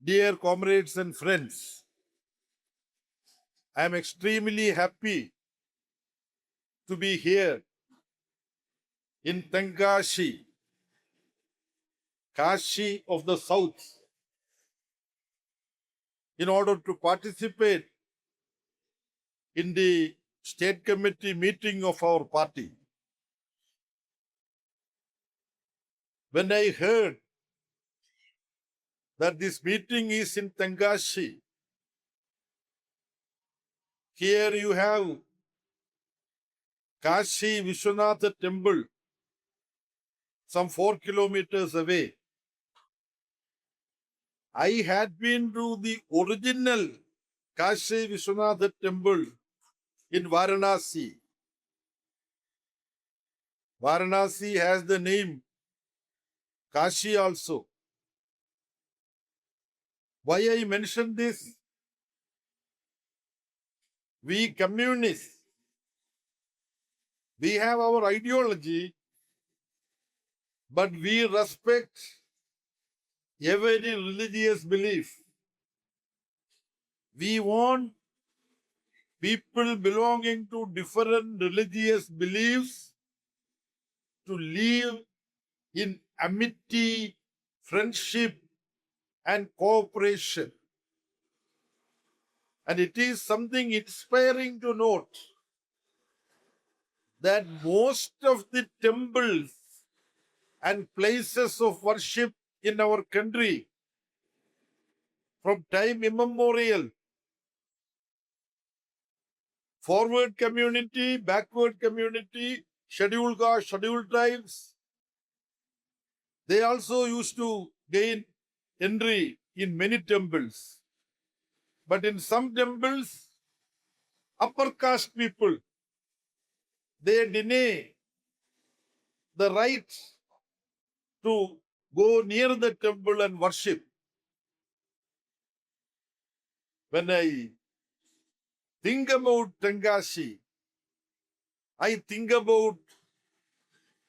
Dear comrades and friends, I am extremely happy to be here in Tenkasi, Kashi of the South, in order to participate in the state committee meeting of our party. When I heard that this meeting is in Tenkasi, here you have Kashi Vishwanath temple, some 4 kilometers away. I had been to the original Kashi Vishwanath temple in Varanasi. Varanasi has the name Kashi also. Why I mention this? We communists, we have our ideology, but we respect every religious belief. We want people belonging to different religious beliefs to live in amity, friendship, and cooperation. And it is something inspiring to note that most of the temples and places of worship in our country from time immemorial, forward community, backward community, scheduled caste, scheduled tribes, they also used to gain entry in many temples. But in some temples, upper caste people, they deny the right to go near the temple and worship. When I think about Tenkasi, I think about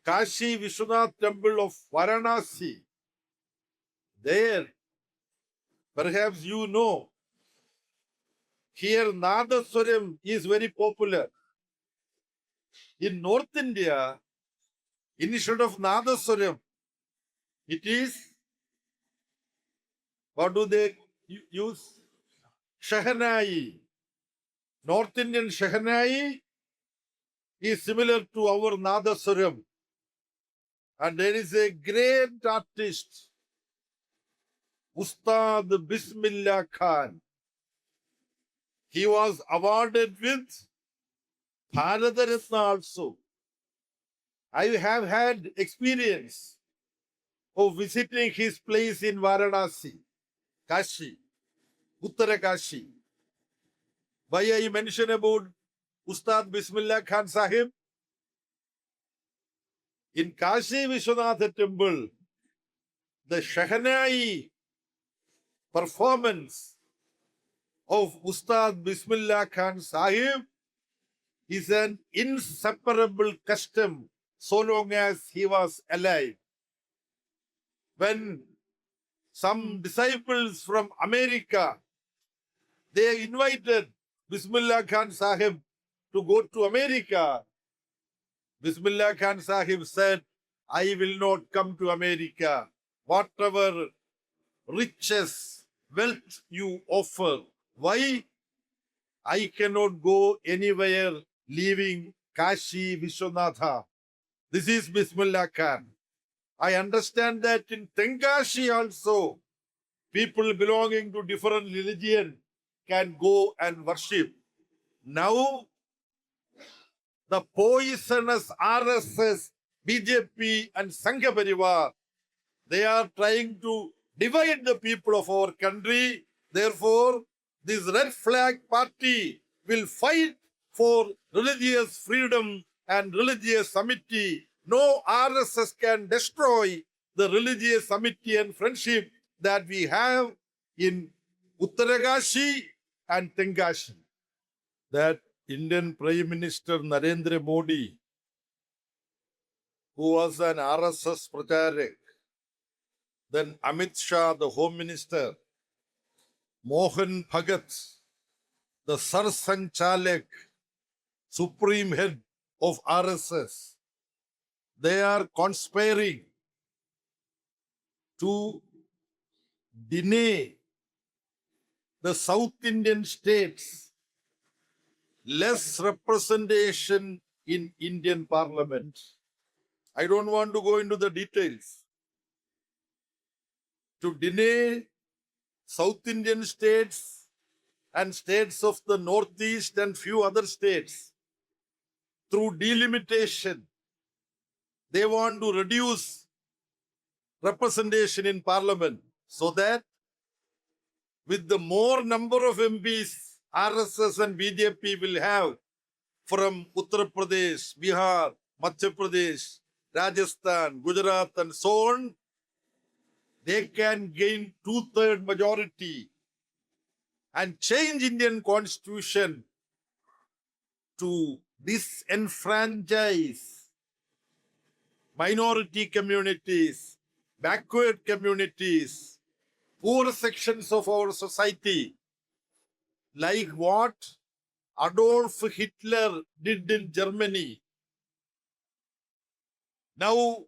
Kashi Vishwanath temple of Varanasi. There, perhaps you know, here Nadaswaram is very popular. In North India, instead of Nadaswaram, it is, what do they use? Shahanai. North Indian Shahanai is similar to our Nadaswaram. And there is a great artist, Ustad Bismillah Khan. He was awarded with Bharata Ratna also. I have had experience of visiting his place in Varanasi, Kashi, Uttara Kashi. Why I mention about Ustad Bismillah Khan Sahib? In Kashi Vishwanath temple, the Shahanai performance of Ustad Bismillah Khan Sahib is an inseparable custom so long as he was alive. When some disciples from America, they invited Bismillah Khan Sahib to go to America, Bismillah Khan Sahib said, I will not come to America. Whatever riches, wealth you offer, why? I cannot go anywhere leaving Kashi Vishwanatha. This is Bismillah Khan. I understand that in Tenkasi also, people belonging to different religion can go and worship. Now, the poisonous RSS, BJP and Sangha Parivar, they are trying to divide the people of our country. Therefore, this red flag party will fight for religious freedom and religious amity. No RSS can destroy the religious amity and friendship that we have in Uttarakashi and Tenkasi. That Indian Prime Minister Narendra Modi, who was an RSS pracharak, then Amit Shah, the Home Minister, Mohan Bhagat, the Sarsanchalak, supreme head of RSS, they are conspiring to deny the South Indian states less representation in Indian parliament. I don't want to go into the details. To deny South Indian states and states of the Northeast and few other states through delimitation, they want to reduce representation in parliament so that with the more number of MPs RSS and BJP will have from Uttar Pradesh, Bihar, Madhya Pradesh, Rajasthan, Gujarat and so on, they can gain 2/3 majority and change Indian constitution to disenfranchise minority communities, backward communities, poor sections of our society, like what Adolf Hitler did in Germany. Now,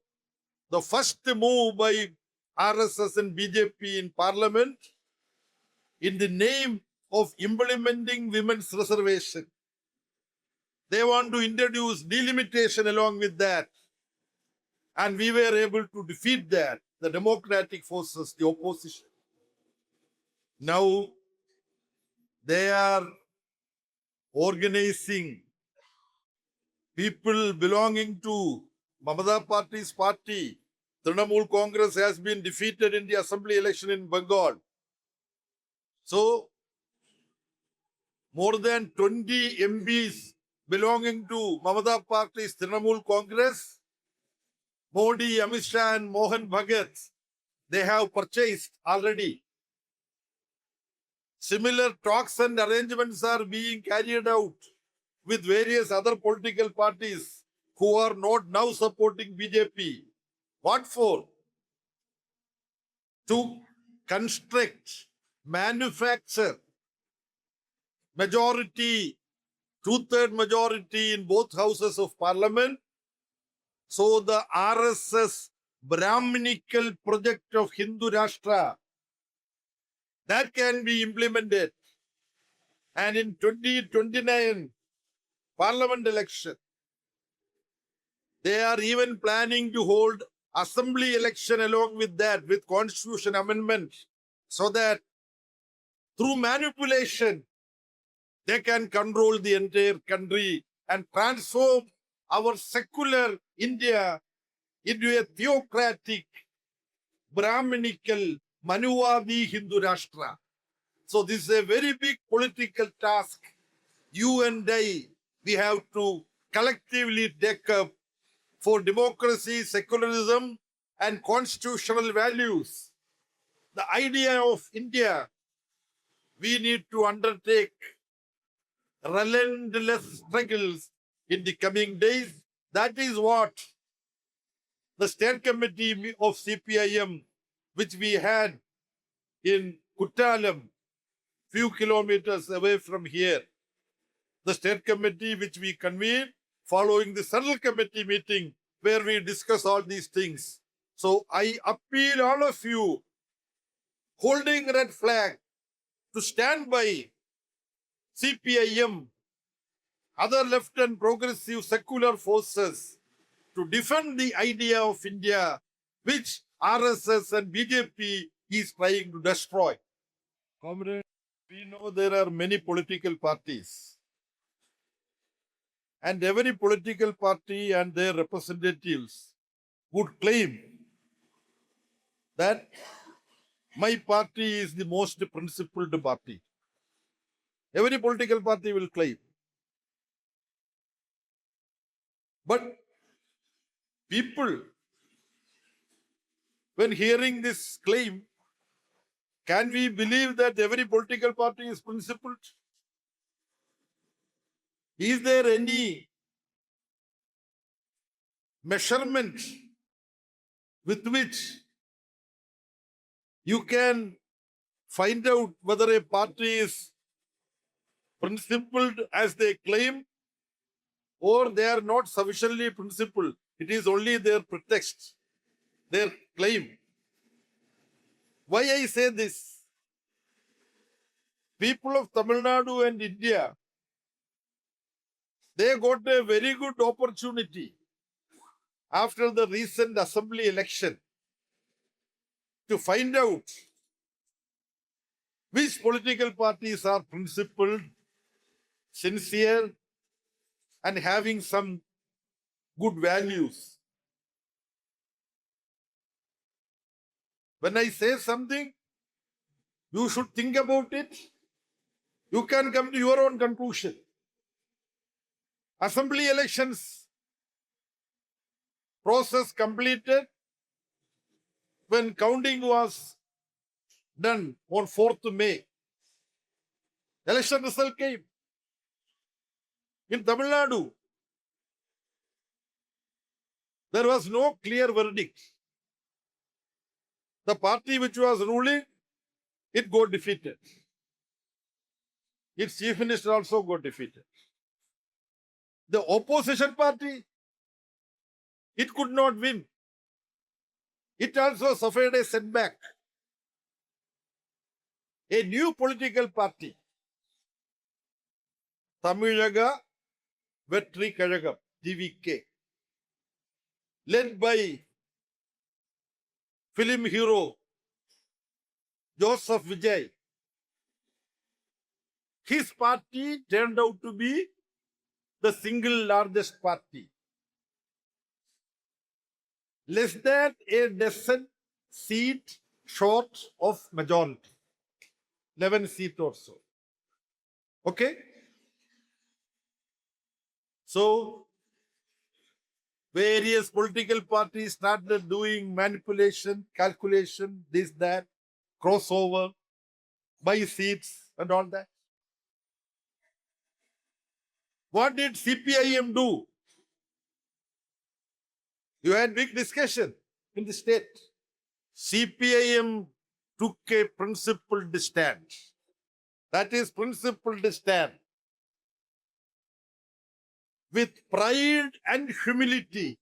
the first move by RSS and BJP in parliament in the name of implementing women's reservation. They want to introduce delimitation along with that. And we were able to defeat that, the democratic forces, the opposition. Now, they are organizing people belonging to Mamata Party's party. Trinamool Congress has been defeated in the assembly election in Bengal. So, more than 20 MPs belonging to Mamata Party's Trinamool Congress, Modi, Amit Shah and Mohan Bhagat, they have purchased already. Similar talks and arrangements are being carried out with various other political parties who are not now supporting BJP. What for? To construct, manufacture majority, 2/3 majority in both houses of parliament. So the RSS Brahminical project of Hindu Rashtra, that can be implemented. And in 2029 parliament election, they are even planning to hold assembly election along with that, with constitution amendment, so that through manipulation, they can control the entire country and transform our secular India into a theocratic, Brahminical, Manuvadi Hindu Rashtra. So this is a very big political task. You and I, we have to collectively take up for democracy, secularism, and constitutional values. The idea of India, we need to undertake relentless struggles in the coming days. That is what the state committee of CPIM, which we had in Kuttalam, few kilometers away from here, the state committee which we convened following the central committee meeting where we discuss all these things. So I appeal all of you holding red flag to stand by CPIM, other left and progressive secular forces to defend the idea of India, which RSS and BJP is trying to destroy. Comrade, we know there are many political parties, and every political party and their representatives would claim that my party is the most principled party. Every political party will claim. But people, when hearing this claim, can we believe that every political party is principled? Is there any measurement with which you can find out whether a party is principled as they claim or they are not sufficiently principled. It is only their pretext, their claim. Why I say this? People of Tamilnadu and India, they got a very good opportunity after the recent assembly election to find out which political parties are principled, sincere, and having some good values. When I say something, you should think about it. You can come to your own conclusion. Assembly elections process completed. When counting was done on 4th May, election result came. In Tamil Nadu, there was no clear verdict. The party which was ruling, it got defeated. Its chief minister also got defeated. The opposition party, it could not win. It also suffered a setback. A new political party, Tamilaga Vetri Kazhagam, TVK, led by film hero Joseph Vijay. His party turned out to be the single largest party. Less than a dozen seat short of majority. 11 seats or so. Okay? So, various political parties started doing manipulation, calculation, this, that, crossover, buy seats and all that. What did CPIM do? You had big discussion in the state. CPIM took a principled stand. That is principled stand. With pride and humility,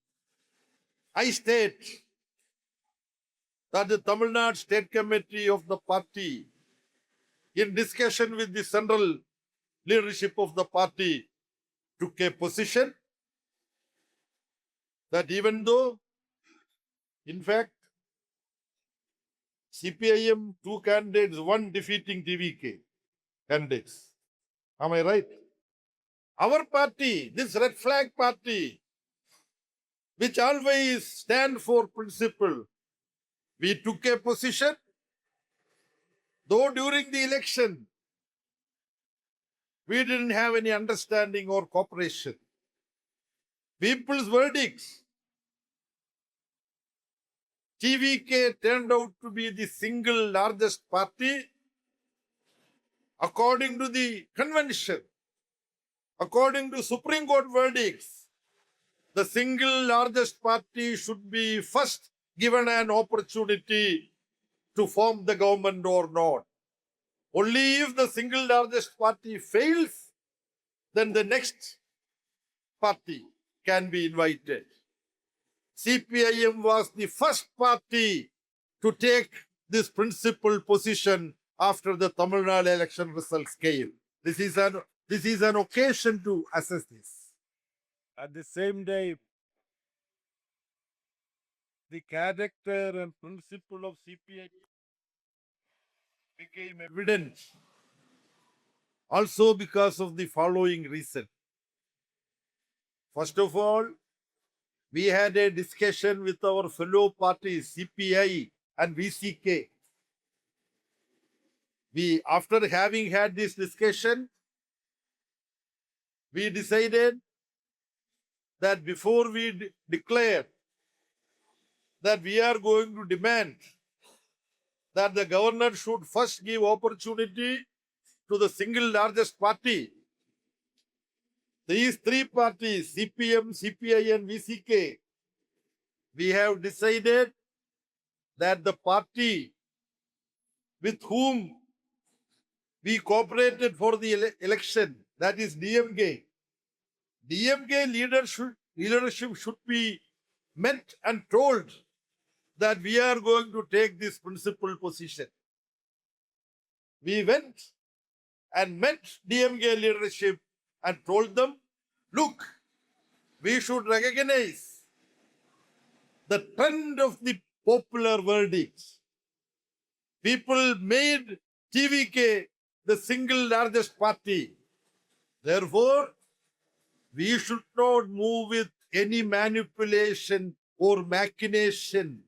I state that the Tamil Nadu State Committee of the party, in discussion with the central leadership of the party, took a position that even though, in fact, CPIM, 2 candidates, 1 defeating TVK candidates. Am I right? Our party, this red flag party, which always stand for principle, we took a position, though during the election, we didn't have any understanding or cooperation. People's verdicts, TVK turned out to be the single largest party according to the convention. According to Supreme Court verdicts, the single largest party should be first given an opportunity to form the government or not. Only if the single largest party fails, then the next party can be invited. CPIM was the first party to take this principled position after the Tamil Nadu election results came. This is an occasion to assess this. At the same day, the character and principle of CPIM became evident also because of the following reason. First of all, we had a discussion with our fellow parties, CPI and VCK. After having had this discussion, we decided that before we declare that we are going to demand that the governor should first give opportunity to the single largest party, these 3 parties, CPM, CPI and VCK, we have decided that the party with whom we cooperated for the election, that is DMK. DMK leadership should be met and told that we are going to take this principled position. We went and met DMK leadership and told them, look, we should recognize the trend of the popular verdict. People made TVK the single largest party. Therefore, we should not move with any manipulation or machination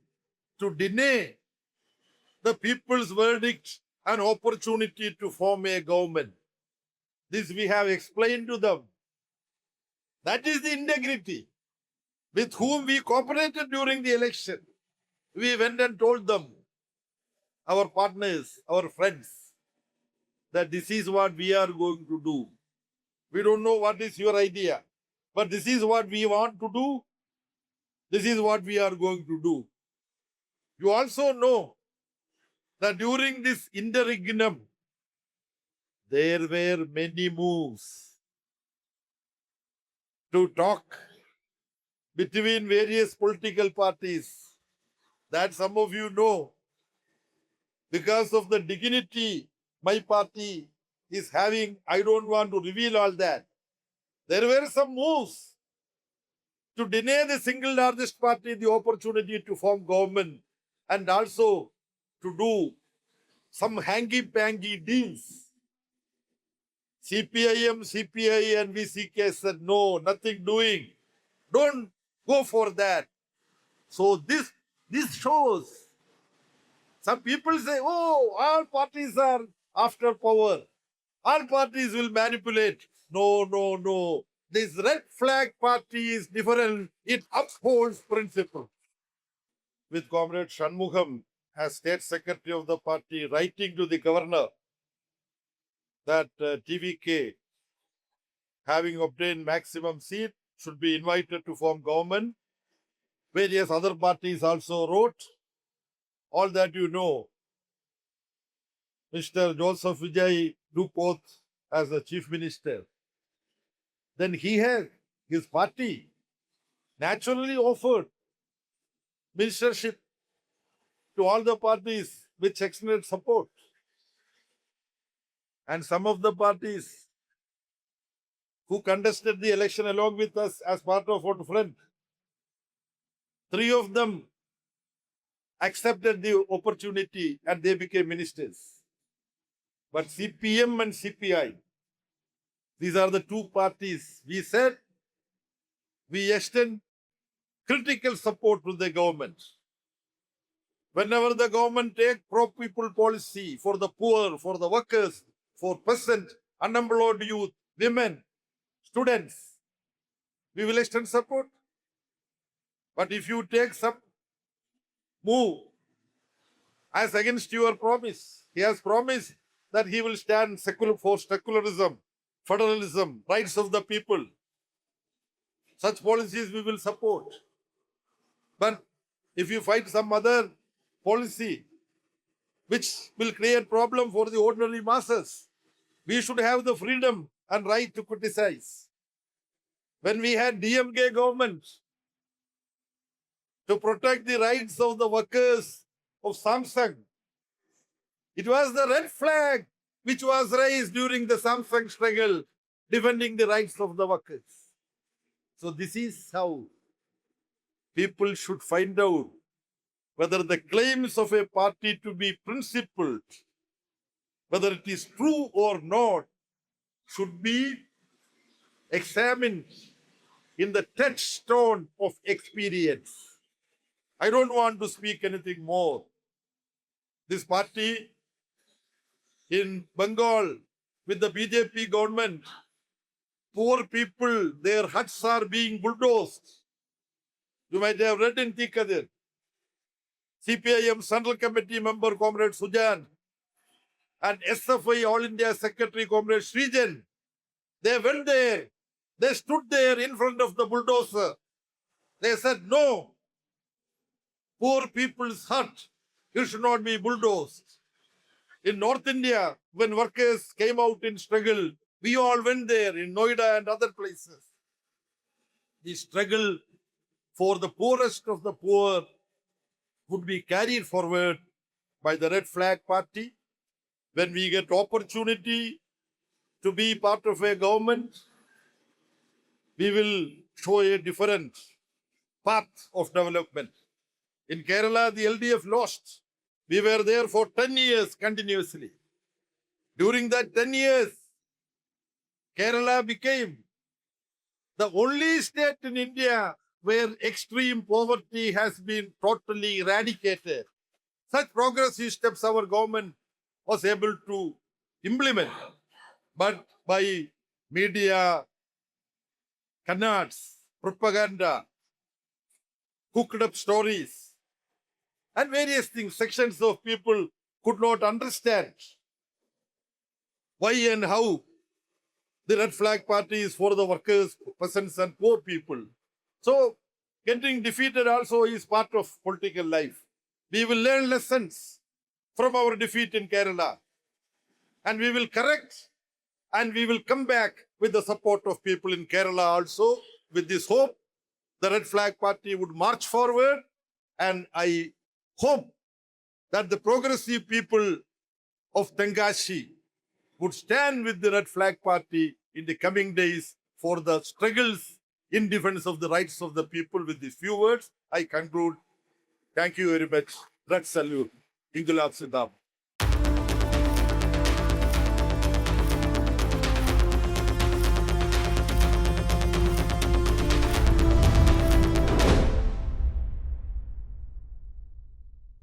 to deny the people's verdict an opportunity to form a government. This we have explained to them. That is the integrity with whom we cooperated during the election. We went and told them, our partners, our friends, that this is what we are going to do. We don't know what is your idea, but this is what we want to do. This is what we are going to do. You also know that during this interregnum, there were many moves to talk between various political parties. That some of you know. Because of the dignity my party is having, I don't want to reveal all that. There were some moves to deny the single largest party the opportunity to form government and also to do some hanky-panky deals. CPIM, CPI and VCK said, no, nothing doing. Don't go for that. So this shows. Some people say, oh, all parties are after power. All parties will manipulate. No, no, no. This red flag party is different. It upholds principle. With Comrade Shanmugam as State Secretary of the party writing to the governor that TVK, having obtained maximum seat, should be invited to form government. Various other parties also wrote. All that you know. Mr. Joseph Vijay took oath as the chief minister. Then he had his party naturally offered ministership to all the parties which extended support. And some of the parties who contested the election along with us as part of our front, 3 of them accepted the opportunity and they became ministers. But CPM and CPI, these are the 2 parties. We said we extend critical support to the government. Whenever the government take pro-people policy for the poor, for the workers, for peasant, unemployed youth, women, students, we will extend support. But if you take some move as against your promise, he has promised that he will stand for secularism, federalism, rights of the people. Such policies we will support. But if you find some other policy which will create problem for the ordinary masses, we should have the freedom and right to criticize. When we had DMK government to protect the rights of the workers of Samsung, it was the red flag which was raised during the Samsung struggle, defending the rights of the workers. So this is how people should find out whether the claims of a party to be principled, whether it is true or not, should be examined in the touchstone of experience. I don't want to speak anything more. This party in Bengal with the BJP government, poor people, their huts are being bulldozed. You might have read in Tikadir. CPIM Central Committee member Comrade Sujan and SFI All India Secretary Comrade Srijan, they went there. They stood there in front of the bulldozer. They said, no, poor people's hut, it should not be bulldozed. In North India, when workers came out in struggle, we all went there in Noida and other places. The struggle for the poorest of the poor would be carried forward by the Red Flag Party. When we get opportunity to be part of a government, we will show a different path of development. In Kerala, the LDF lost. We were there for 10 years continuously. During that 10 years, Kerala became the only state in India where extreme poverty has been totally eradicated. Such progressive steps our government was able to implement. But by media, canards, propaganda, cooked up stories, and various things, sections of people could not understand why and how the Red Flag Party is for the workers, peasants, and poor people. So, getting defeated also is part of political life. We will learn lessons from our defeat in Kerala, and we will correct, and we will come back with the support of people in Kerala also. With this hope, the Red Flag Party would march forward, and I hope that the progressive people of Tengashi would stand with the Red Flag Party in the coming days for the struggles in defense of the rights of the people. With these few words, I conclude. Thank you very much. Red salute. Ingulab Siddham.